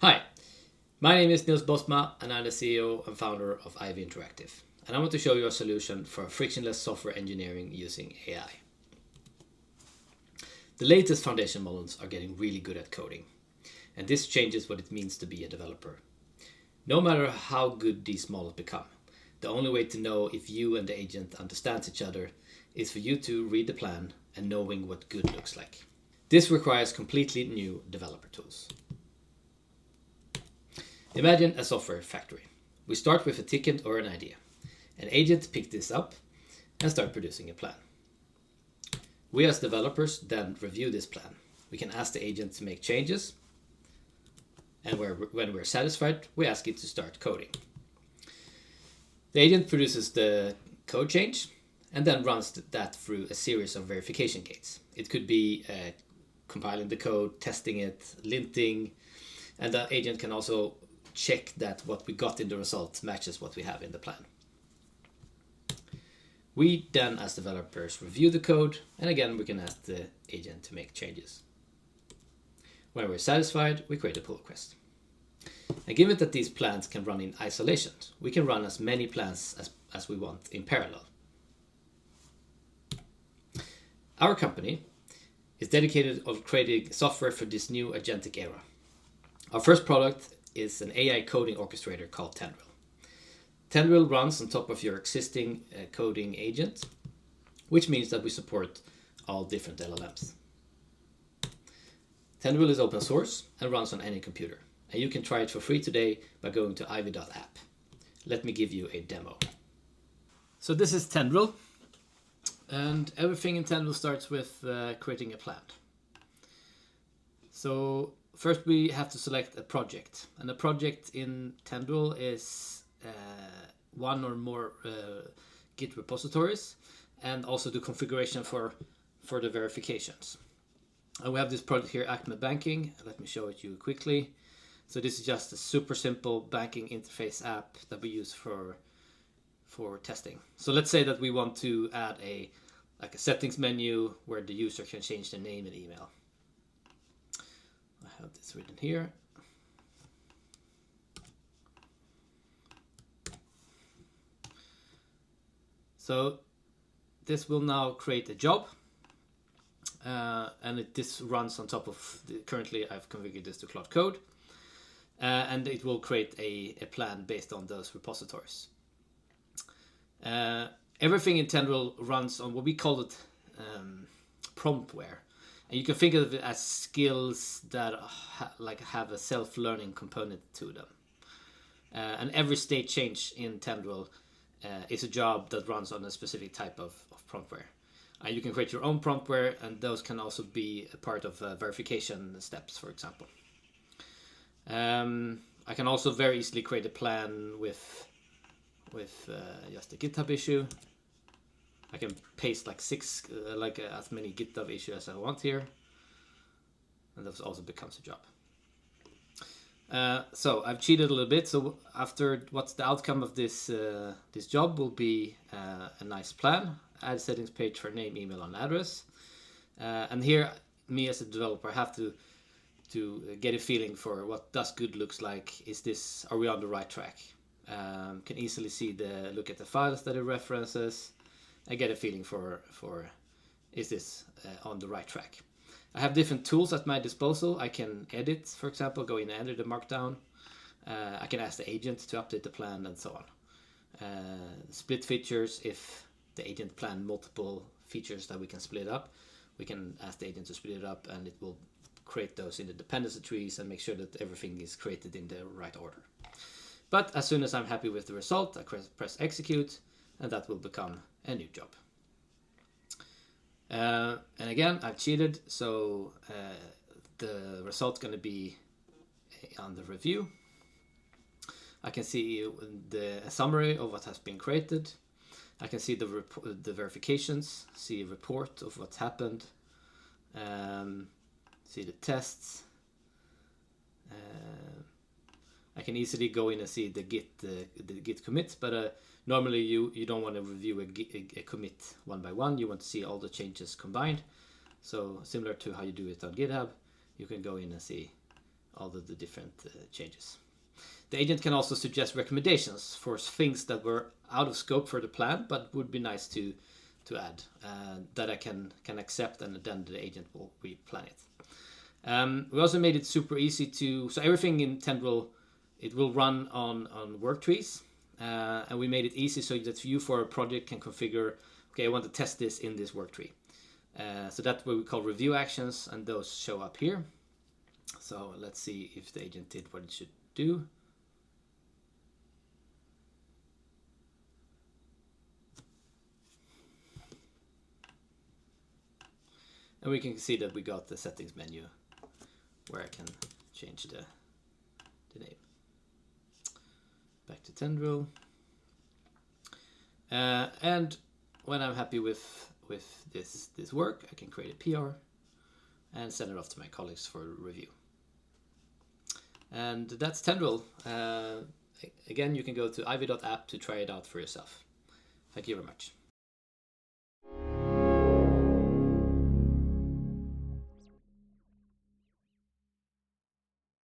Hi, my name is Nils Bosma and I'm the CEO and founder of Ivy Interactive. And I want to show you a solution for frictionless software engineering using AI. The latest foundation models are getting really good at coding, and this changes what it means to be a developer. No matter how good these models become, the only way to know if you and the agent understand each other is for you to read the plan and knowing what good looks like. This requires completely new developer tools. Imagine a software factory. We start with a ticket or an idea. An agent picks this up and start producing a plan. We as developers then review this plan. We can ask the agent to make changes, and when we're satisfied, we ask it to start coding. The agent produces the code change and then runs that through a series of verification gates. It could be compiling the code, testing it, linting, and the agent can also check that what we got in the result matches what we have in the plan. We then, as developers, review the code, and again we can ask the agent to make changes. When we're satisfied, we create a pull request. And given that these plans can run in isolation, we can run as many plans as we want in parallel. Our company is dedicated of creating software for this new agentic era. Our first product is an AI coding orchestrator called Tendril. Tendril runs on top of your existing coding agent, which means that we support all different LLMs. Tendril is open source and runs on any computer, and you can try it for free today by going to ivy.app. Let me give you a demo. So this is Tendril, and everything in Tendril starts with creating a plan. So first we have to select a project, and a project in Tendril is one or more Git repositories, and also the configuration for the verifications. And we have this project here, Acme Banking. Let me show it you quickly. So this is just a super simple banking interface app that we use for testing. So let's say that we want to add a settings menu where the user can change their name and email. I have this written here. So this will now create a job, and this runs on top of currently I've configured this to Cloud Code, and it will create a plan based on those repositories. Everything in Tendril runs on what we call it promptware. And you can think of it as skills that have a self-learning component to them. And every state change in Tendril is a job that runs on a specific type of promptware. You can create your own promptware, and those can also be a part of verification steps, for example. I can also very easily create a plan with just a GitHub issue. I can paste as many GitHub issues as I want here, and that also becomes a job. So I've cheated a little bit. So after, what's the outcome of this this job will be a nice plan. Add settings page for name, email, and address. And here, me as a developer have to get a feeling for what does good looks like. Are we on the right track? Can easily see look at the files that it references. I get a feeling for is this on the right track. I have different tools at my disposal. I can edit, for example, go in and edit the markdown. I can ask the agent to update the plan and so on. Split features, if the agent planned multiple features that we can split up, we can ask the agent to split it up, and it will create those in the dependency trees and make sure that everything is created in the right order. But as soon as I'm happy with the result, I press execute, and that will become a new job. And again, I've cheated, so the result's going to be on the review. I can see the summary of what has been created. I can see the verifications, see a report of what's happened, see the tests. I can easily go in and see the git commits, but normally you don't want to review a commit one by one. You want to see all the changes combined. So similar to how you do it on GitHub, you can go in and see all of the different changes. The agent can also suggest recommendations for things that were out of scope for the plan, but would be nice to add, that I can accept, and then the agent will replan it. We also made it super easy so everything in Tendril, it will run on work trees, and we made it easy so that you for a project can configure, okay, I want to test this in this work tree. So that's what we call review actions, and those show up here. So let's see if the agent did what it should do. And we can see that we got the settings menu where I can change the name. Back to Tendril. And when I'm happy with this work, I can create a PR and send it off to my colleagues for review. And that's Tendril. Again, you can go to ivy.app to try it out for yourself. Thank you very much.